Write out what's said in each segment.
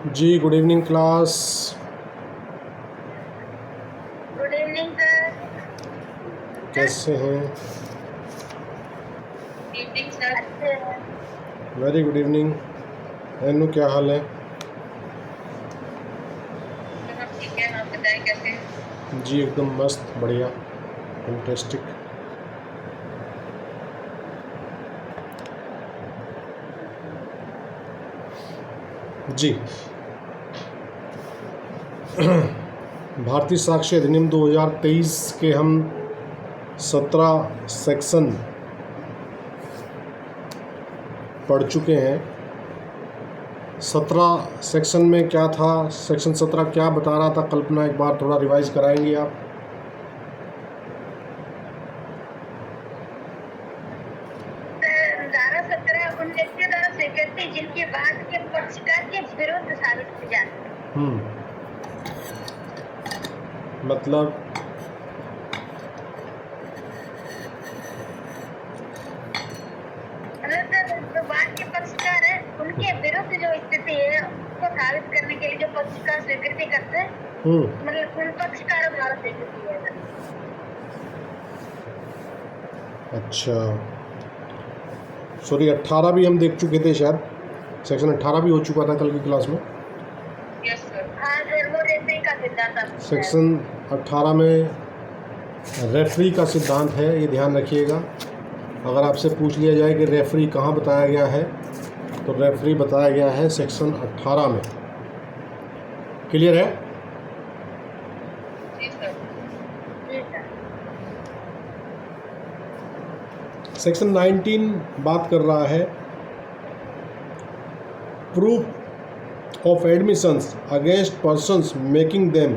जी good evening class. Good evening sir. कैसे हैं? Evening sir. अच्छे हैं। Very good evening. एनु क्या हाल है? सब ठीक है, आप बताएं कैसे हैं? जी एकदम मस्त, बढ़िया, फैंटास्टिक। जी भारतीय साक्ष्य अधिनियम 2023 के हम 17 सेक्शन पढ़ चुके हैं। 17 सेक्शन में क्या था, सेक्शन 17 क्या बता रहा था, कल्पना एक बार थोड़ा रिवाइज कराएंगे आप? धारा 17 उन व्यक्तियों द्वारा स्वीकृति जिनकी बात के पक्षकार के विरुद्ध साबित की जाती है। मतलब जो बात के पक्षकार है उनके विरुद्ध जो स्थिति है उसको साबित करने के लिए जो पक्षकार स्वीकृति करते हैं, मतलब उन पक्षकारों द्वारा स्वीकृति है। अच्छा, सॉरी 18 भी हम देख चुके थे शायद, सेक्शन 18 भी हो चुका था कल की क्लास में। Yes sir. हाँ सर, वो रेफरी का सिद्धांत सेक्शन 18 में रेफरी का सिद्धांत है, ये ध्यान रखिएगा। अगर आपसे पूछ लिया जाए कि रेफरी कहाँ बताया गया है, तो रेफरी बताया गया है सेक्शन 18 में। क्लियर है? जी सर। जी सर। सेक्शन 19 बात कर रहा है proof of admissions against persons making them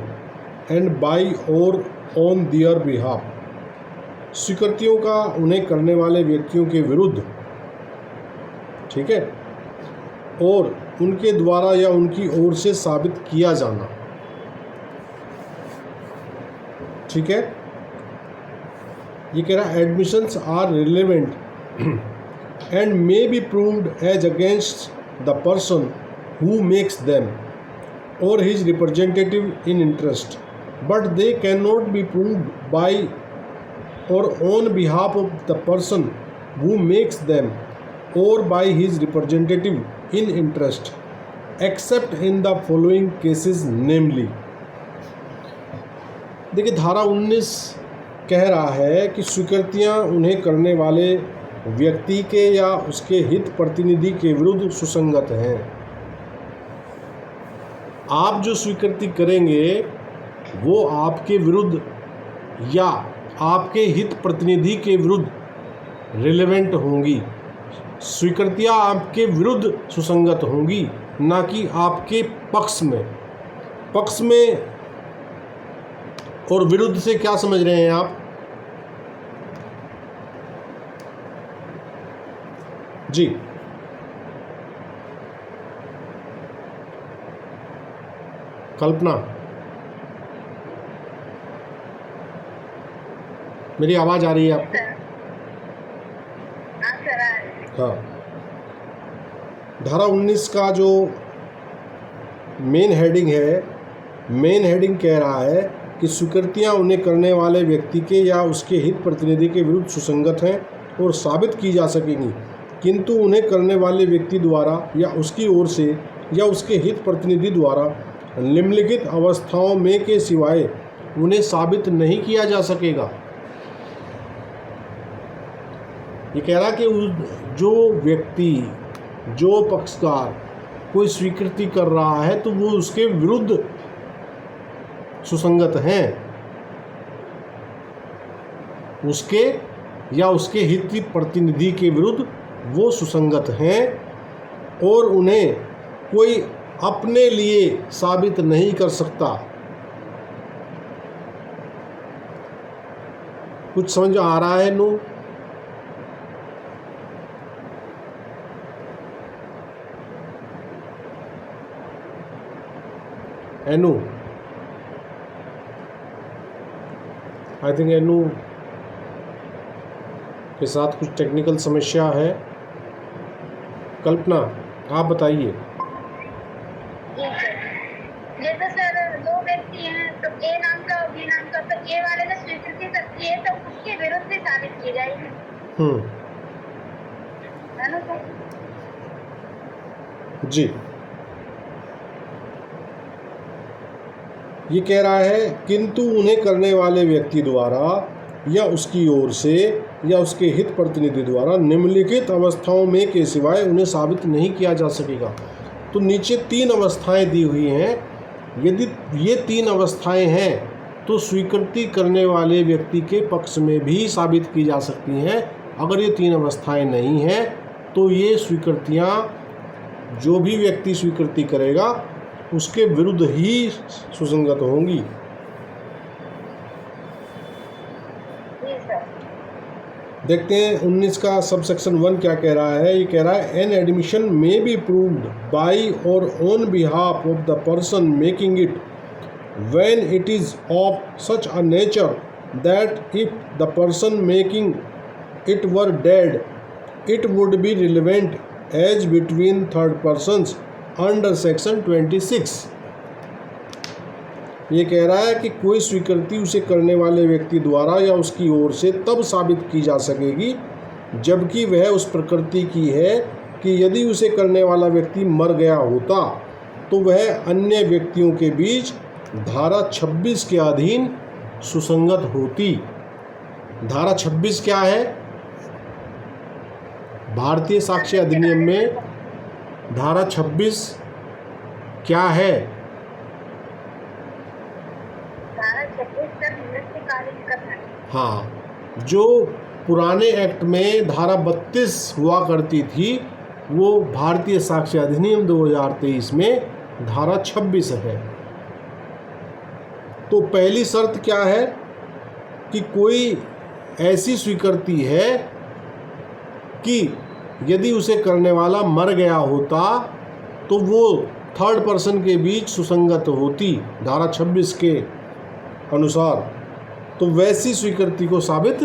and by और ऑन दियर बिहाफ। स्वीकृतियों का उन्हें करने वाले व्यक्तियों के विरुद्ध, ठीक है, और उनके द्वारा या उनकी ओर से साबित किया जाना, ठीक है। ये कह रहा है admissions are relevant and may be proved as against the person who makes them or his representative in interest, but they can not be proved by or on behalf of the person who makes them or by his representative in interest except in the following cases namely। देखिए धारा 19 कह रहा है कि स्वीकृतियां उन्हें करने वाले व्यक्ति के या उसके हित प्रतिनिधि के विरुद्ध सुसंगत हैं। आप जो स्वीकृति करेंगे वो आपके विरुद्ध या आपके हित प्रतिनिधि के विरुद्ध रिलेवेंट होंगी। स्वीकृतियां आपके विरुद्ध सुसंगत होंगी, ना कि आपके पक्ष में। पक्ष में और विरुद्ध से क्या समझ रहे हैं आप? जी कल्पना, मेरी आवाज़ आ रही है आपको? हाँ, धारा 19 का जो मेन हेडिंग है, मेन हेडिंग कह रहा है कि स्वीकृतियां उन्हें करने वाले व्यक्ति के या उसके हित प्रतिनिधि के विरुद्ध सुसंगत हैं और साबित की जा सकेंगी, किंतु उन्हें करने वाले व्यक्ति द्वारा या उसकी ओर से या उसके हित प्रतिनिधि द्वारा निम्नलिखित अवस्थाओं में के सिवाय उन्हें साबित नहीं किया जा सकेगा। ये कह रहा कि जो व्यक्ति, जो पक्षकार कोई स्वीकृति कर रहा है तो वो उसके विरुद्ध सुसंगत हैं, उसके या उसके हित प्रतिनिधि के विरुद्ध वो सुसंगत हैं और उन्हें कोई अपने लिए साबित नहीं कर सकता। कुछ समझ आ रहा है नो? एनु, आई थिंक एनु के साथ कुछ टेक्निकल समस्या है। कल्पना आप बताइए। जैसे सर दो व्यक्ति हैं तो ए नाम का और बी नाम का, तो ए वाले ने स्वीकृति करती है तो उसके विरुद्ध ही साबित की जाएगी, है ना सर? जी, ये कह रहा है किंतु उन्हें करने वाले व्यक्ति द्वारा या उसकी ओर से या उसके हित प्रतिनिधि द्वारा निम्नलिखित अवस्थाओं में के सिवाय उन्हें साबित नहीं किया जा सकेगा। तो नीचे 3 अवस्थाएं दी हुई हैं। यदि ये 3 अवस्थाएं हैं तो स्वीकृति करने वाले व्यक्ति के पक्ष में भी साबित की जा सकती हैं। अगर ये 3 अवस्थाएं नहीं हैं तो ये स्वीकृतियाँ जो भी व्यक्ति स्वीकृति करेगा उसके विरुद्ध ही सुसंगत होंगी। जी सर। देखते हैं 19 का सबसेक्शन 1 क्या कह रहा है। ये कह रहा है an admission may be proved by or on behalf of the person making it when it is of such a nature that if the person making it were dead it would be relevant as between third persons under section 26। ये कह रहा है कि कोई स्वीकृति उसे करने वाले व्यक्ति द्वारा या उसकी ओर से तब साबित की जा सकेगी जबकि वह उस प्रकृति की है कि यदि उसे करने वाला व्यक्ति मर गया होता तो वह अन्य व्यक्तियों के बीच धारा 26 के अधीन सुसंगत होती। धारा 26 क्या है? भारतीय साक्ष्य अधिनियम में धारा 26 क्या है? धारा 26 तक मृत्युकालीन कथन। हाँ, जो पुराने एक्ट में धारा 32 हुआ करती थी वो भारतीय साक्ष्य अधिनियम 2023 में धारा 26 है। तो पहली शर्त क्या है कि कोई ऐसी स्वीकृति है कि यदि उसे करने वाला मर गया होता तो वो थर्ड पर्सन के बीच सुसंगत होती धारा 26 के अनुसार। तो वैसी स्वीकृति को साबित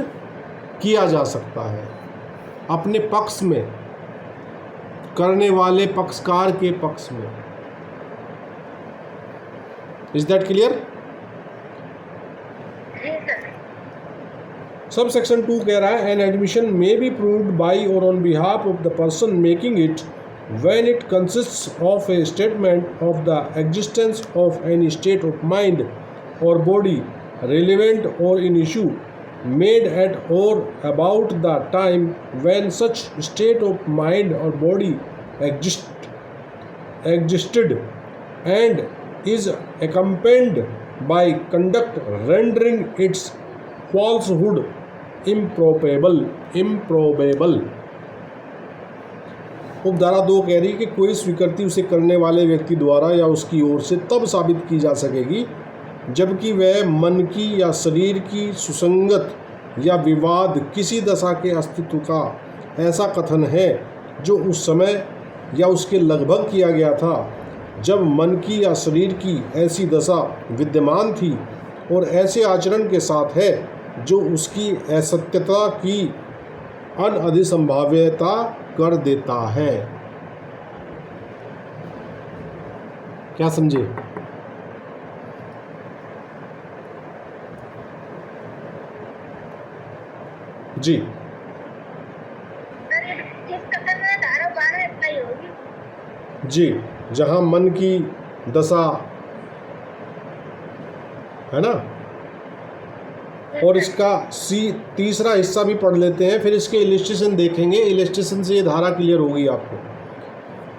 किया जा सकता है अपने पक्ष में, करने वाले पक्षकार के पक्ष में। Is that clear? Sub section 2 कह रहा है an admission may be proved by or on behalf of the person making it when it consists of a statement of the existence of any state of mind or body relevant or in issue made at or about the time when such state of mind or body existed and is accompanied by conduct rendering its falsehood improbable। उपधारा 2 कह रही है कि कोई स्वीकृति उसे करने वाले व्यक्ति द्वारा या उसकी ओर से तब साबित की जा सकेगी जबकि वह मन की या शरीर की सुसंगत या विवाद किसी दशा के अस्तित्व का ऐसा कथन है जो उस समय या उसके लगभग किया गया था जब मन की या शरीर की ऐसी दशा विद्यमान थी और ऐसे आचरण के साथ है जो उसकी असत्यता की अनअधिसंभाव्यता कर देता है। क्या समझे? जी, इस कथन में धारा 12 अप्लाई होगी। जी, जहाँ मन की दशा है ना। और इसका तीसरा हिस्सा भी पढ़ लेते हैं, फिर इसके इलिस्ट्रेशन देखेंगे। इलिस्ट्रेशन से ये धारा क्लियर होगी आपको।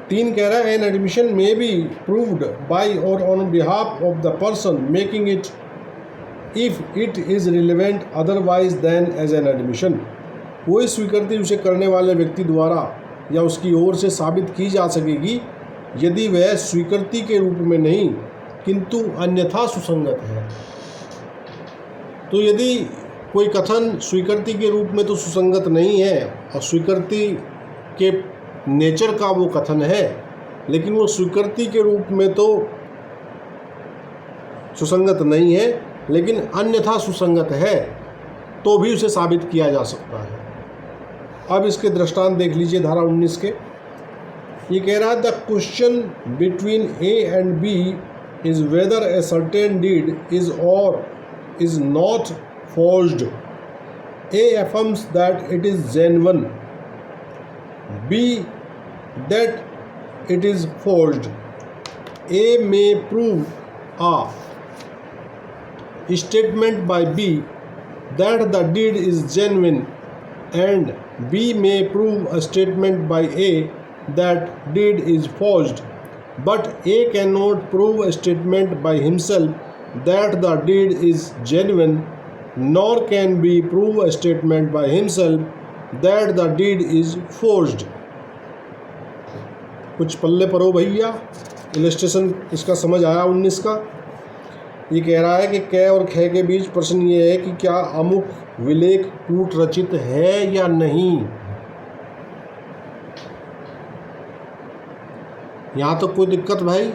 3 कह रहा है an admission may be proved by or on behalf of the person making it if it is relevant otherwise than as an admission. कोई स्वीकृति उसे करने वाले व्यक्ति द्वारा या उसकी ओर से साबित की जा सकेगी यदि वह स्वीकृति के रूप में नहीं किंतु अन्यथा सुसंगत है। तो यदि कोई कथन स्वीकृति के रूप में तो सुसंगत नहीं है और स्वीकृति के नेचर का वो कथन है, लेकिन वो स्वीकृति के रूप में तो सुसंगत नहीं है लेकिन अन्यथा सुसंगत है, तो भी उसे साबित किया जा सकता है। अब इसके दृष्टांत देख लीजिए धारा 19 के। ये कह रहा है the question between A and B is whether a certain deed is or is not forged. A affirms that it is genuine. B that it is forged. A may prove a statement by B that the deed is genuine, and B may prove a statement by A that deed is forged, but A cannot prove a statement by himself that the deed is genuine, nor can B prove a statement by himself that the deed is forged. कुछ पल्ले परो भैया, illustration इसका समझ आया 19 का। ये कह रहा है कि कै और खे के बीच प्रश्न ये है कि क्या अमुक विलेख कूट रचित है या नहीं। यहाँ तो कोई दिक्कत भाई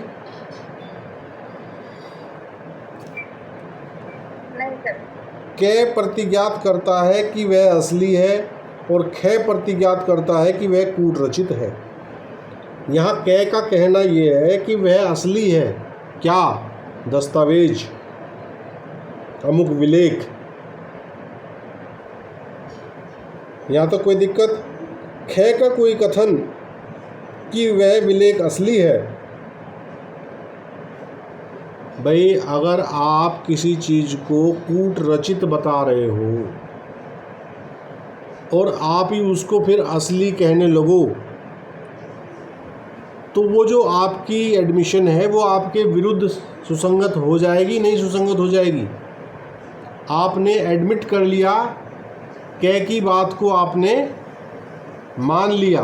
नहीं सर। कै प्रतिज्ञात करता है कि वह असली है और खे प्रतिज्ञात करता है कि वह कूट रचित है। यहाँ कै का कहना यह है कि वह असली है, क्या दस्तावेज, अमुक विलेख। यहाँ तो कोई दिक्कत। खे का कोई कथन कि वह विलेख असली है। भाई अगर आप किसी चीज़ को कूट रचित बता रहे हो और आप ही उसको फिर असली कहने लगो, तो वो जो आपकी एडमिशन है वो आपके विरुद्ध सुसंगत हो जाएगी, नहीं सुसंगत हो जाएगी। आपने एडमिट कर लिया, कै की बात को आपने मान लिया,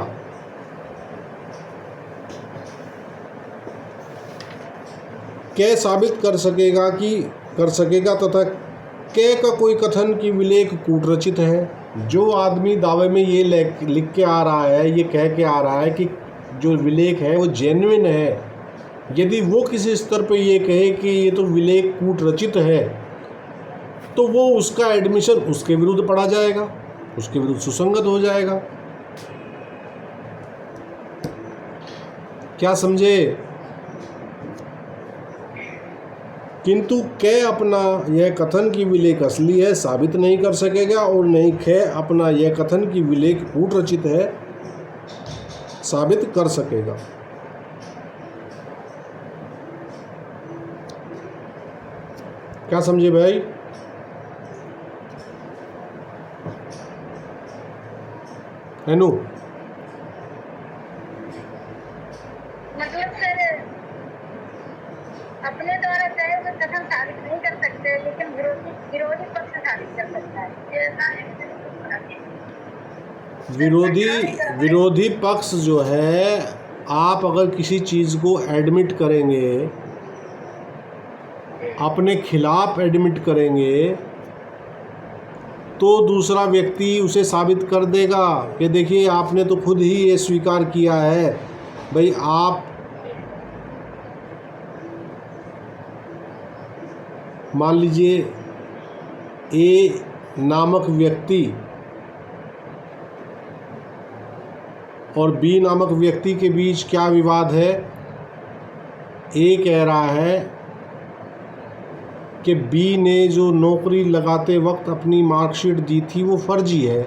कै साबित कर सकेगा तथा कै का कोई कथन कि विलेख कूट रचित है। जो आदमी दावे में ये लिख के आ रहा है, ये कह के आ रहा है कि जो विलेख है वो जेन्युइन है, यदि वो किसी स्तर पे ये कहे कि ये तो विलेख कूट रचित है, तो वो उसका एडमिशन उसके विरुद्ध पढ़ा जाएगा, उसके विरुद्ध सुसंगत हो जाएगा। क्या समझे? किंतु कै अपना यह कथन कि विलेख असली है साबित नहीं कर सकेगा और नहीं खे अपना यह कथन कि विलेख कूट रचित है साबित कर सकेगा। क्या समझे भाई? हेनु मतलब सर अपने द्वारा चाहे वो कथन साबित नहीं कर सकते, लेकिन विरोधी पक्ष साबित कर सकता है। विरोधी पक्ष जो है, आप अगर किसी चीज़ को एडमिट करेंगे, अपने खिलाफ एडमिट करेंगे, तो दूसरा व्यक्ति उसे साबित कर देगा कि देखिए आपने तो खुद ही ये स्वीकार किया है। भाई आप मान लीजिए ए नामक व्यक्ति और बी नामक व्यक्ति के बीच क्या विवाद है। ए कह रहा है कि बी ने जो नौकरी लगाते वक्त अपनी मार्कशीट दी थी वो फर्जी है।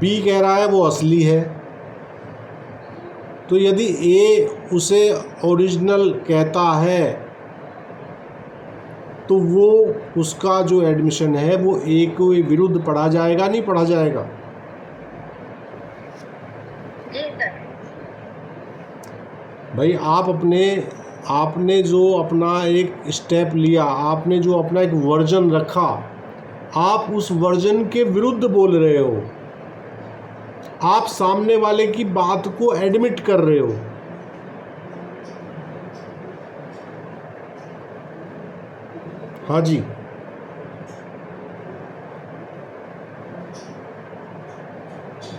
बी कह रहा है वो असली है। तो यदि ए उसे ओरिजिनल कहता है तो वो उसका जो एडमिशन है वो ए के विरुद्ध पढ़ा जाएगा, नहीं पढ़ा जाएगा? जी सर। भाई आपने जो अपना एक स्टेप लिया, आपने जो अपना एक वर्जन रखा, आप उस वर्जन के विरुद्ध बोल रहे हो। आप सामने वाले की बात को एडमिट कर रहे हो। हाँ जी,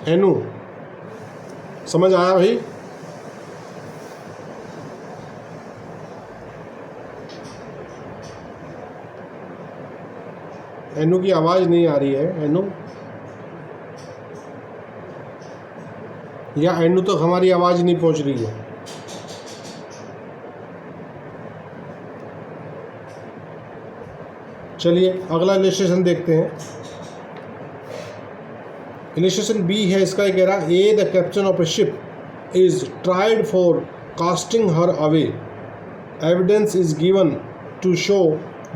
एनु समझ आया भाई? एनु की आवाज़ नहीं आ रही है। एनु या एंड तक हमारी आवाज़ नहीं पहुंच रही है? चलिए अगला इलस्ट्रेशन देखते हैं। इलस्ट्रेशन बी है इसका, ये कह रहा है A the captain of a ship is tried for casting her away. Evidence is given to show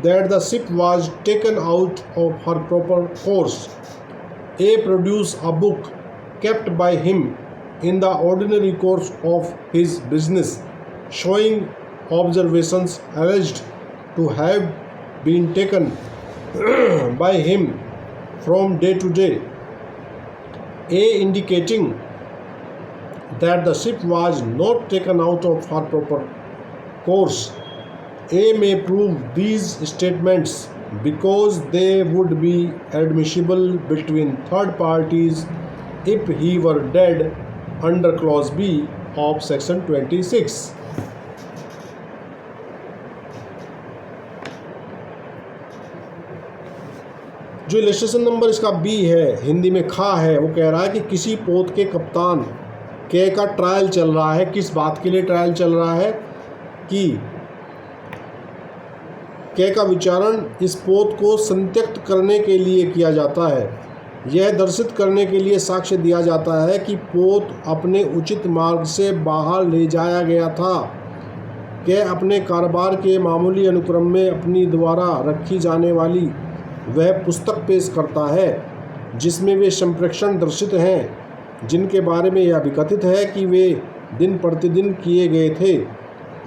that the ship was taken out of her proper course. A produce a book kept by him in the ordinary course of his business, showing observations alleged to have been taken by him from day to day, A indicating that the ship was not taken out of her proper course. A may prove these statements because they would be admissible between third parties if he were dead under clause B of section 26. जो illustration number इसका B है, हिंदी में खा है, वो कह रहा है कि किसी पोत के कप्तान के का ट्रायल चल रहा है। किस बात के लिए ट्रायल चल रहा है? कि के का विचारण इस पोत को संत्यक्त करने के लिए किया जाता है। यह दर्शित करने के लिए साक्ष्य दिया जाता है कि पोत अपने उचित मार्ग से बाहर ले जाया गया था। के अपने कारोबार के मामूली अनुक्रम में अपनी द्वारा रखी जाने वाली वह पुस्तक पेश करता है जिसमें वे संप्रेषण दर्शित हैं, जिनके बारे में यह भी कथित है कि वे दिन प्रतिदिन किए गए थे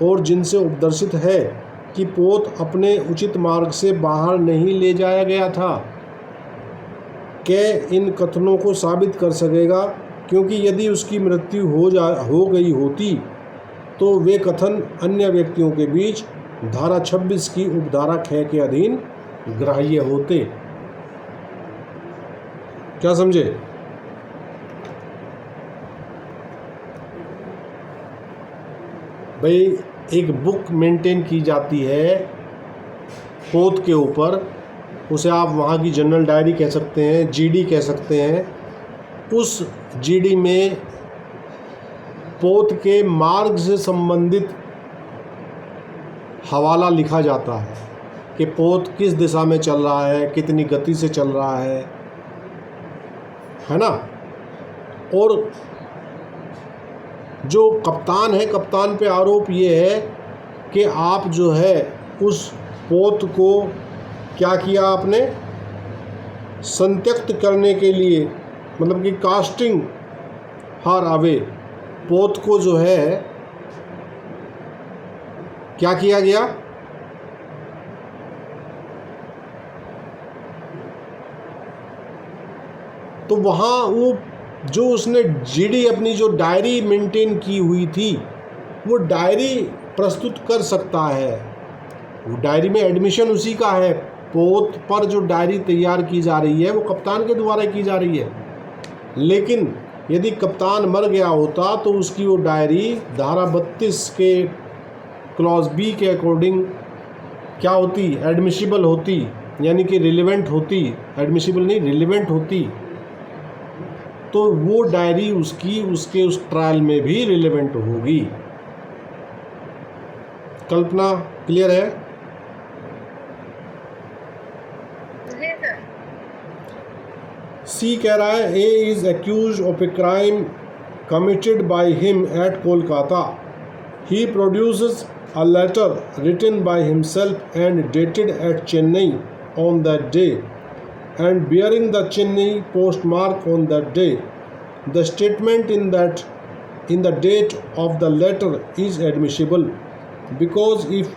और जिनसे उपदर्शित है कि पोत अपने उचित मार्ग से बाहर नहीं ले जाया गया था। के इन कथनों को साबित कर सकेगा, क्योंकि यदि उसकी मृत्यु हो गई होती तो वे कथन अन्य व्यक्तियों के बीच धारा 26 की उपधारा 6 के अधीन ग्राह्य होते। क्या समझे? भाई एक बुक मेंटेन की जाती है पोत के ऊपर, उसे आप वहाँ की जनरल डायरी कह सकते हैं, जीडी कह सकते हैं। उस जीडी में पोत के मार्ग से संबंधित हवाला लिखा जाता है कि पोत किस दिशा में चल रहा है, कितनी गति से चल रहा है ना। और जो कप्तान है, कप्तान पे आरोप ये है कि आप जो है उस पोत को क्या किया आपने, संत्यक्त करने के लिए, मतलब कि कास्टिंग हर अवे, पोत को जो है क्या किया गया, तो वहाँ वो जो उसने जीडी अपनी जो डायरी मेंटेन की हुई थी वो डायरी प्रस्तुत कर सकता है। वो डायरी में एडमिशन उसी का है। पोत पर जो डायरी तैयार की जा रही है वो कप्तान के द्वारा की जा रही है, लेकिन यदि कप्तान मर गया होता तो उसकी वो डायरी धारा 32 के क्लॉज बी के अकॉर्डिंग क्या होती, एडमिसिबल होती, यानी कि रिलेवेंट होती। एडमिसिबल नहीं, रिलेवेंट होती। तो वो डायरी उसकी उसके उस ट्रायल में भी रिलेवेंट होगी। कल्पना क्लियर है? सी कह रहा है A is accuse of a crime committed by him at Kolkata. He produces a letter written by himself and dated at Chennai on that day and bearing the Chennai postmark on that day. The statement in the date of the letter is admissible because if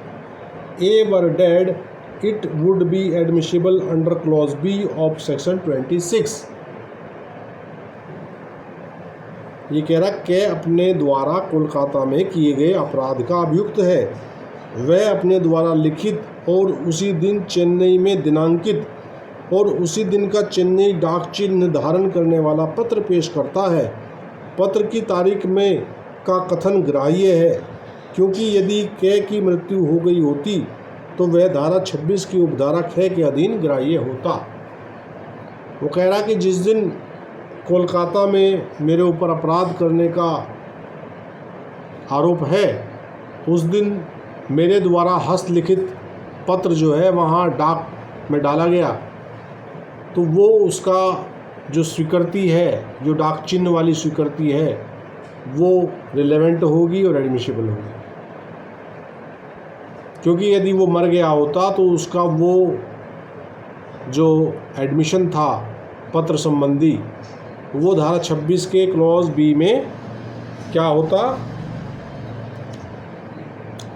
A were dead, it would be admissible under clause B of section 26. ये कह रहा कि अपने द्वारा कोलकाता में किए गए अपराध का अभियुक्त है। वह अपने द्वारा लिखित और उसी दिन चेन्नई में दिनांकित और उसी दिन का चेन्नई डाक चिन्ह धारण करने वाला पत्र पेश करता है। पत्र की तारीख में का कथन ग्राह्य है, क्योंकि यदि के की मृत्यु हो गई होती तो वह धारा 26 की उपधारा 6 के अधीन ग्राह्य होता। वो कह रहा कि जिस दिन कोलकाता में मेरे ऊपर अपराध करने का आरोप है, उस दिन मेरे द्वारा हस्तलिखित पत्र जो है वहाँ डाक में डाला गया, तो वो उसका जो स्वीकृति है, जो डाक चिन्ह वाली स्वीकृति है, वो रिलेवेंट होगी और एडमिसिबल होगी। क्योंकि यदि वो मर गया होता तो उसका वो जो एडमिशन था पत्र संबंधी, वो धारा 26 के क्लॉज बी में क्या होता,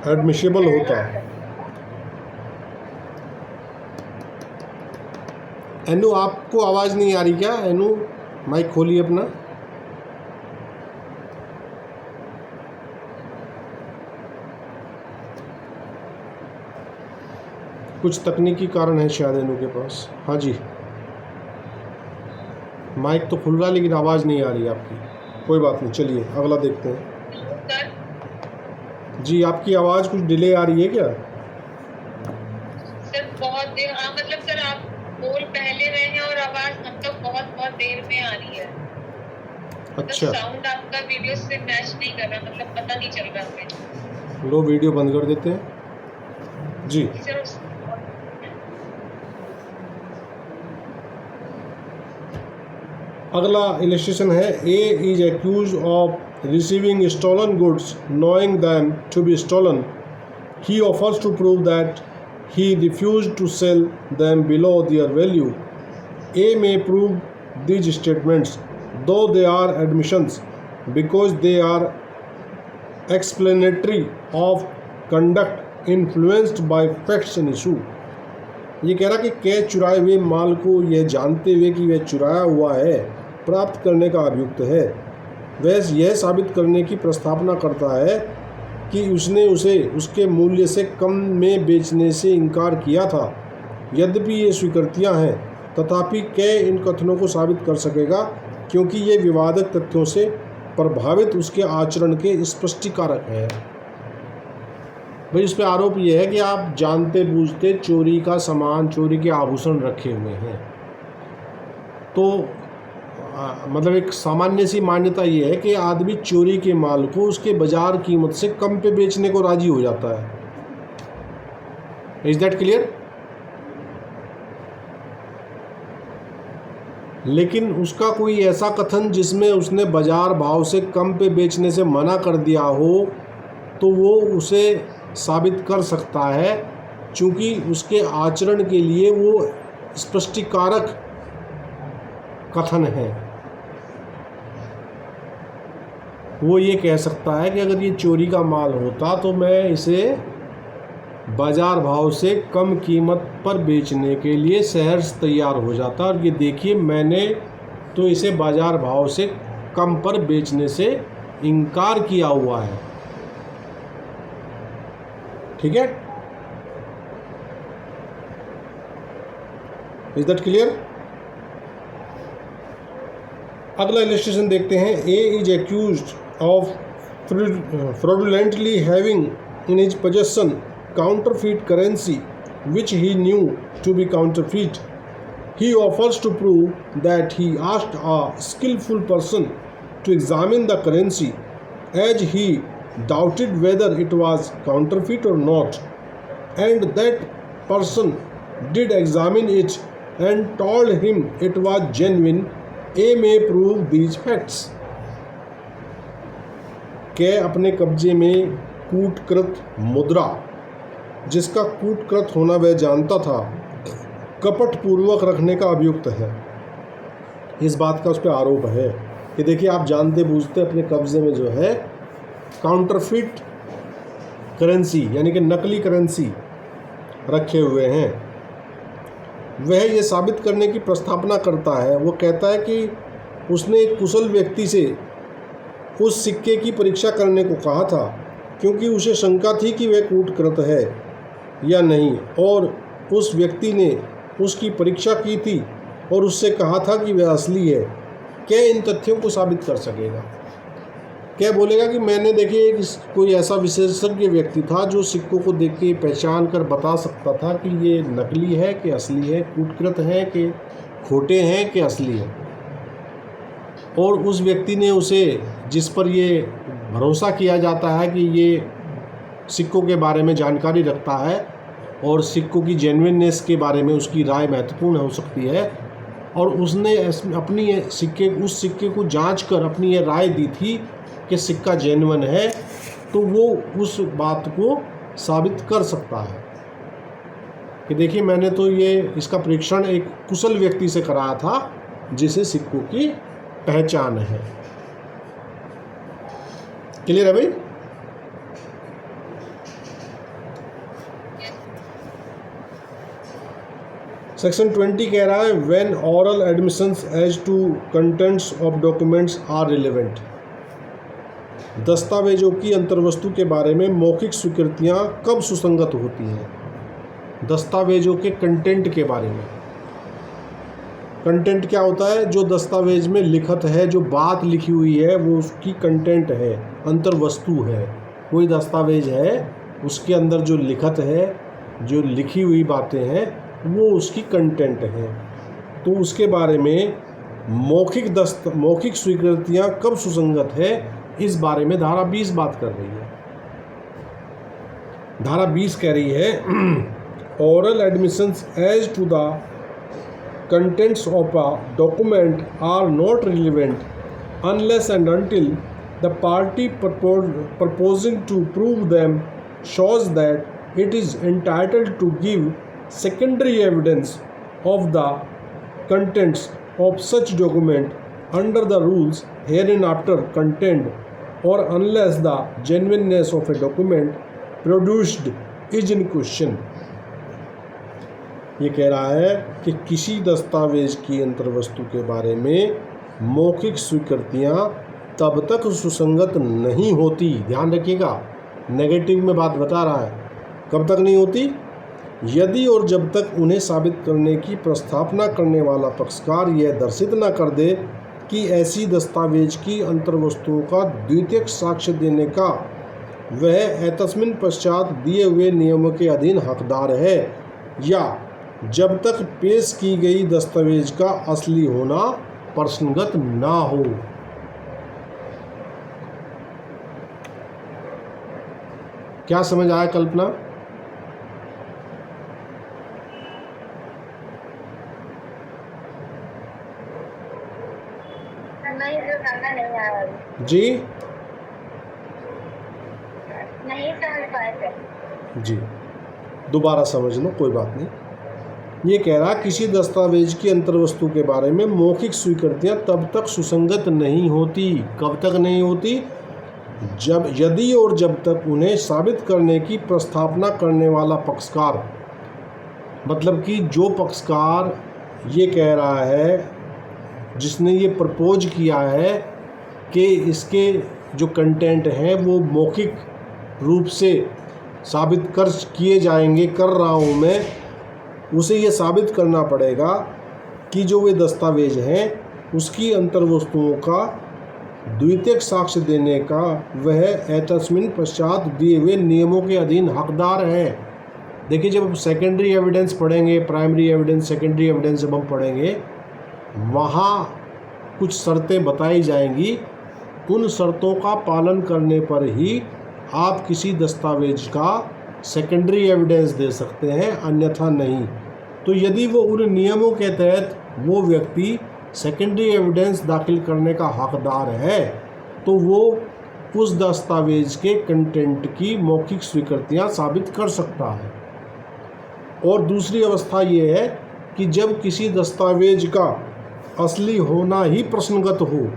एडमिसिबल होता। एनु, आपको आवाज़ नहीं आ रही क्या? एनु, माइक खोलिए अपना। कुछ तकनीकी कारण है शायद एनु के पास। हाँ जी, माइक तो खुल रहा है लेकिन आवाज़ नहीं आ रही आपकी। कोई बात नहीं, चलिए अगला देखते हैं। जी, आपकी आवाज़ कुछ डिले आ रही है क्या? सर बहुत देर, हाँ मतलब सर आप बोल पहले रहे हैं और आवाज़ हम तक बहुत देर में आ रही है। अच्छा, साउंड आपका वीडियो से मैच नहीं कर रहा, मतलब पता नहीं चल रहा हमें। लो वीडियो बंद कर देते हैं जी। सर अगला इलस्ट्रेशन है, A is accuse of receiving stolen goods knowing them to be stolen. He offers to prove that he refused to sell them below their value. A may prove these statements, though they are admissions, because they are explanatory of conduct influenced by facts and issue. ये कह रहा कि कै चुराए हुए माल को यह जानते हुए कि वह चुराया हुआ है प्राप्त करने का अभियुक्त है। वह यह साबित करने की प्रस्तावना करता है कि उसने उसे उसके मूल्य से कम में बेचने से इनकार किया था। यद्यपि ये स्वीकृतियां हैं, तथापि कै इन कथनों को साबित कर सकेगा क्योंकि ये विवादक तथ्यों से प्रभावित उसके आचरण के स्पष्टीकारक है। भाई इस पर आरोप ये है कि आप जानते बूझते चोरी का सामान, चोरी के आभूषण रखे हुए हैं। तो मतलब एक सामान्य सी मान्यता ये है कि आदमी चोरी के माल को उसके बाजार कीमत से कम पे बेचने को राजी हो जाता है। Is that clear? लेकिन उसका कोई ऐसा कथन जिसमें उसने बाजार भाव से कम पे बेचने से मना कर दिया हो, तो वो उसे साबित कर सकता है, चूँकि उसके आचरण के लिए वो स्पष्टीकारक कथन है। वो ये कह सकता है कि अगर ये चोरी का माल होता तो मैं इसे बाज़ार भाव से कम कीमत पर बेचने के लिए सहर्ष तैयार हो जाता, और ये देखिए मैंने तो इसे बाज़ार भाव से कम पर बेचने से इनकार किया हुआ है। ठीक है, इज दैट क्लियर? अगला इलस्ट्रेशन देखते हैं। A is accused of fraudulently having in his possession counterfeit currency which he knew to be counterfeit. He offers to prove that he asked a skillful person to examine the currency as he doubted whether it was counterfeit or not, and that person did examine it and told him it was genuine. A may prove these facts. कै अपने कब्जे में कूटकृत मुद्रा, जिसका कूटकृत होना वह जानता था, कपटपूर्वक रखने का अभियुक्त है। इस बात का उस पर आरोप है कि देखिए आप जानते बूझते अपने कब्जे में जो है काउंटरफिट करेंसी यानी कि नकली करेंसी रखे हुए हैं। वह ये साबित करने की प्रस्तावना करता है। वो कहता है कि उसने एक कुशल व्यक्ति से उस सिक्के की परीक्षा करने को कहा था, क्योंकि उसे शंका थी कि वह कूटकृत है या नहीं, और उस व्यक्ति ने उसकी परीक्षा की थी और उससे कहा था कि वह असली है। क्या इन तथ्यों को साबित कर सकेगा? क्या बोलेगा कि मैंने देखिए कोई ऐसा विशेषज्ञ व्यक्ति था जो सिक्कों को देख के पहचान कर बता सकता था कि ये नकली है कि असली है, कूटकृत है कि खोटे हैं कि असली है। और उस व्यक्ति ने उसे, जिस पर ये भरोसा किया जाता है कि ये सिक्कों के बारे में जानकारी रखता है और सिक्कों की जेन्युइननेस के बारे में उसकी राय महत्वपूर्ण हो सकती है, और उसने अपनी उस सिक्के को जांच कर अपनी ये राय दी थी कि सिक्का जेन्युइन है, तो वो उस बात को साबित कर सकता है कि देखिए मैंने तो ये इसका परीक्षण एक कुशल व्यक्ति से कराया था जिसे सिक्कों की पहचान है। क्लियर है भाई? सेक्शन 20 कह रहा है when oral admissions as to contents of documents are relevant. दस्तावेजों की अंतर्वस्तु के बारे में मौखिक स्वीकृतियां कब सुसंगत होती हैं? दस्तावेजों के कंटेंट के बारे में। कंटेंट क्या होता है? जो दस्तावेज में लिखत है, जो बात लिखी हुई है वो उसकी कंटेंट है, अंतर्वस्तु है। कोई दस्तावेज है उसके अंदर जो लिखत है, जो लिखी हुई बातें हैं, वो उसकी कंटेंट है। तो उसके बारे में मौखिक स्वीकृतियां कब सुसंगत है, इस बारे में धारा 20 बात कर रही है। धारा 20 कह रही है oral admissions as to the contents of a document are not relevant unless and until the party proposing to prove them shows that it is entitled to give secondary evidence of the contents of such document under the rules hereinafter contained, or unless the genuineness of a document produced is in question। ये कह रहा है कि किसी दस्तावेज की अंतर्वस्तु के बारे में मौखिक स्वीकृतियां तब तक सुसंगत नहीं होती। ध्यान रखिएगा, नेगेटिव में बात बता रहा है। कब तक नहीं होती? यदि और जब तक उन्हें साबित करने की प्रस्तावना करने वाला पक्षकार यह दर्शित न कर दे कि ऐसी दस्तावेज की अंतर्वस्तुओं का द्वितीयक साक्ष्य देने का वह एतस्मिन पश्चात दिए हुए नियमों के अधीन हकदार है, या जब तक पेश की गई दस्तावेज का असली होना प्रश्नगत ना हो। क्या समझ आया कल्पना? नहीं जो समझ नहीं आया जी नहीं समझ पाए थे। जी, दोबारा समझ लो, कोई बात नहीं। ये कह रहा किसी दस्तावेज की अंतर्वस्तु के बारे में मौखिक स्वीकृतियां तब तक सुसंगत नहीं होती। कब तक नहीं होती? यदि और जब तक उन्हें साबित करने की प्रस्तावना करने वाला पक्षकार, मतलब कि जो पक्षकार ये कह रहा है, जिसने ये प्रपोज किया है कि इसके जो कंटेंट हैं वो मौखिक रूप से साबित किए जाएंगे, कर रहा हूँ मैं, उसे ये साबित करना पड़ेगा कि जो वे दस्तावेज हैं उसकी अंतर्वस्तुओं का द्वितीयक साक्ष्य देने का वह एतस्मिन पश्चात दिए हुए नियमों के अधीन हकदार है। देखिए, जब हम सेकेंडरी एविडेंस पढ़ेंगे, प्राइमरी एविडेंस, सेकेंडरी एविडेंस जब हम पढ़ेंगे, वहाँ कुछ शर्तें बताई जाएंगी। उन शर्तों का पालन करने पर ही आप किसी दस्तावेज का सेकेंडरी एविडेंस दे सकते हैं, अन्यथा नहीं। तो यदि वो उन नियमों के तहत वो व्यक्ति सेकेंडरी एविडेंस दाखिल करने का हकदार है, तो वो उस दस्तावेज के कंटेंट की मौखिक स्वीकृतियां साबित कर सकता है। और दूसरी अवस्था ये है कि जब किसी दस्तावेज का असली होना ही प्रश्नगत हो,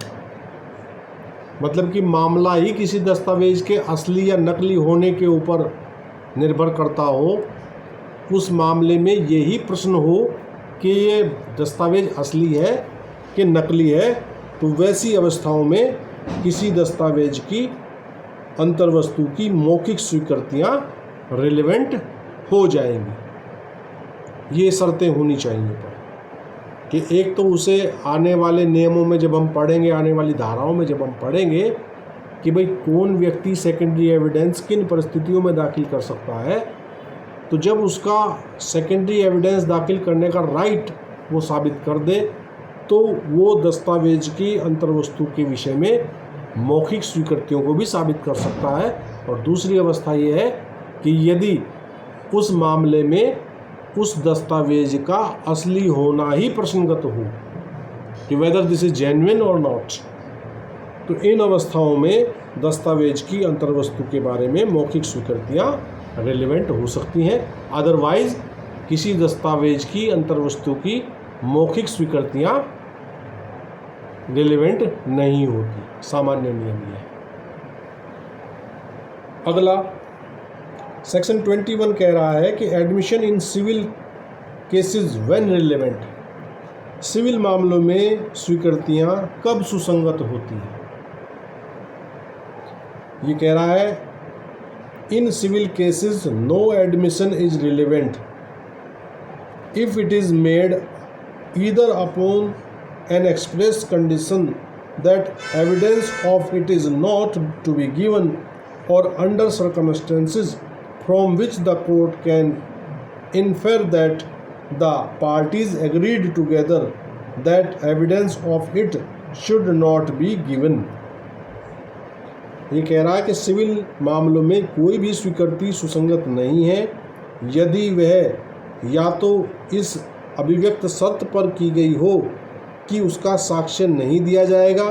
मतलब कि मामला ही किसी दस्तावेज के असली या नकली होने के ऊपर निर्भर करता हो, उस मामले में यही प्रश्न हो कि ये दस्तावेज असली है कि नकली है, तो वैसी अवस्थाओं में किसी दस्तावेज की अंतर्वस्तु की मौखिक स्वीकृतियां रिलेवेंट हो जाएंगी। ये शर्तें होनी चाहिए पर कि एक तो उसे आने वाले नियमों में जब हम पढ़ेंगे, आने वाली धाराओं में जब हम पढ़ेंगे कि भाई कौन व्यक्ति सेकेंडरी एविडेंस किन परिस्थितियों में दाखिल कर सकता है, तो जब उसका सेकेंडरी एविडेंस दाखिल करने का राइट वो साबित कर दे, तो वो दस्तावेज की अंतर्वस्तु के विषय में मौखिक स्वीकृतियों को भी साबित कर सकता है। और दूसरी अवस्था ये है कि यदि उस मामले में उस दस्तावेज का असली होना ही प्रश्नगत हो कि वेदर दिस इज जेन्युइन और नॉट, तो इन अवस्थाओं में दस्तावेज की अंतर्वस्तु के बारे में मौखिक स्वीकृतियाँ रिलेवेंट हो सकती हैं। अदरवाइज किसी दस्तावेज की अंतर्वस्तु की मौखिक स्वीकृतियाँ रिलेवेंट नहीं होती, सामान्य नियम ये है। अगला सेक्शन 21 कह रहा है कि admission in civil cases when relevant, civil मामलों में स्वीकृतियाँ कब सुसंगत होती हैं। ये कह रहा है in civil cases no admission is relevant if it is made either upon an express condition that evidence of it is not to be given or under circumstances from which the court can infer that the parties agreed together that evidence of it should not be given। ये कह रहा है कि civil मामलों में कोई भी स्वीकृति सुसंगत नहीं है यदि वह या तो इस अभिव्यक्त शर्त पर की गई हो कि उसका साक्ष्य नहीं दिया जाएगा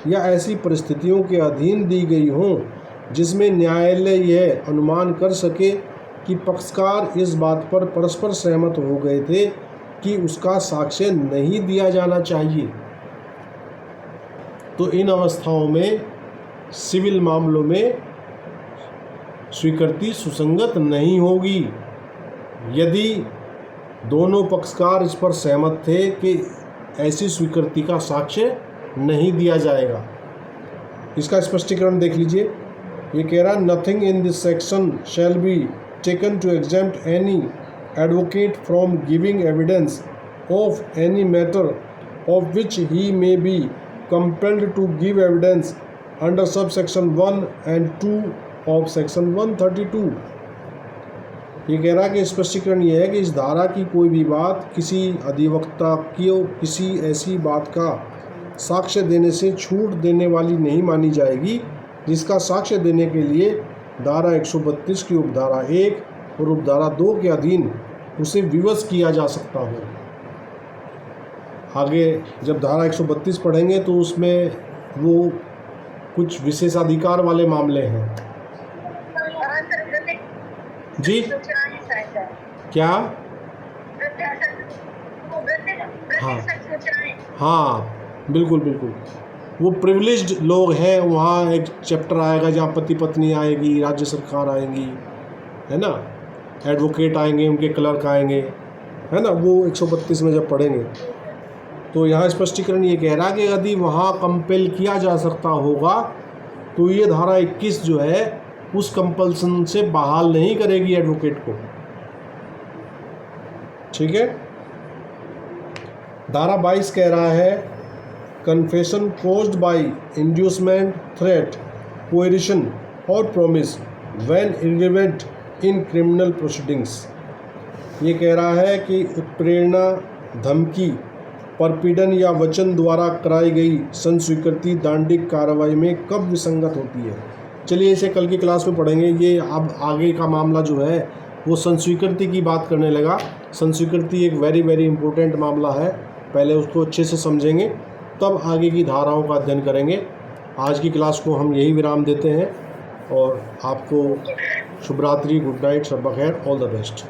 या ऐसी परिस्थितियों के अधीन दी गई हों जिसमें न्यायालय यह अनुमान कर सके कि पक्षकार इस बात पर परस्पर सहमत हो गए थे कि उसका साक्ष्य नहीं दिया जाना चाहिए। तो इन अवस्थाओं में सिविल मामलों में स्वीकृति सुसंगत नहीं होगी यदि दोनों पक्षकार इस पर सहमत थे कि ऐसी स्वीकृति का साक्ष्य नहीं दिया जाएगा। इसका स्पष्टीकरण देख लीजिए। ये कह रहा है nothing in this section shall be taken to exempt any advocate from giving evidence of any matter of which he may be compelled to give evidence under sub section 1 and 2 of section 132। ये कह रहा है कि स्पष्टीकरण ये है कि इस धारा की कोई भी बात किसी अधिवक्ता की किसी ऐसी बात का साक्ष्य देने से छूट देने वाली नहीं मानी जाएगी जिसका साक्ष्य देने के लिए धारा 132 की उपधारा 1 और उपधारा 2 के अधीन उसे विवश किया जा सकता हो। आगे जब धारा 132 पढ़ेंगे तो उसमें वो कुछ विशेषाधिकार वाले मामले हैं। जी क्या? हाँ हाँ बिल्कुल बिल्कुल, वो प्रिविलेज्ड लोग हैं। वहाँ एक चैप्टर आएगा जहाँ पति पत्नी आएगी, राज्य सरकार आएंगी, है ना, एडवोकेट आएंगे, उनके क्लर्क आएंगे, है ना, वो 132 में जब पढ़ेंगे तो यहाँ स्पष्टीकरण ये कह रहा है कि यदि वहाँ कंपेल किया जा सकता होगा तो ये धारा 21 जो है उस कंपल्सन से बहाल नहीं करेगी एडवोकेट को। ठीक है। धारा 22 कह रहा है confession caused by inducement, threat, coercion or promise when irrelevant in criminal proceedings. ये कह रहा है कि उत्प्रेरणा, धमकी, परपीड़न या वचन द्वारा कराई गई संस्वीकृति दांडिक कार्रवाई में कब विसंगत होती है। चलिए इसे कल की क्लास में पढ़ेंगे। ये अब आगे का मामला जो है वो संस्वीकृति की बात करने लगा। संस्वीकृति एक वेरी वेरी इंपॉर्टेंट मामला है, पहले उसको अच्छे से समझेंगे तब आगे की धाराओं का अध्ययन करेंगे। आज की क्लास को हम यही विराम देते हैं और आपको शुभ रात्रि, गुड नाइट, शब बखैर, ऑल द बेस्ट।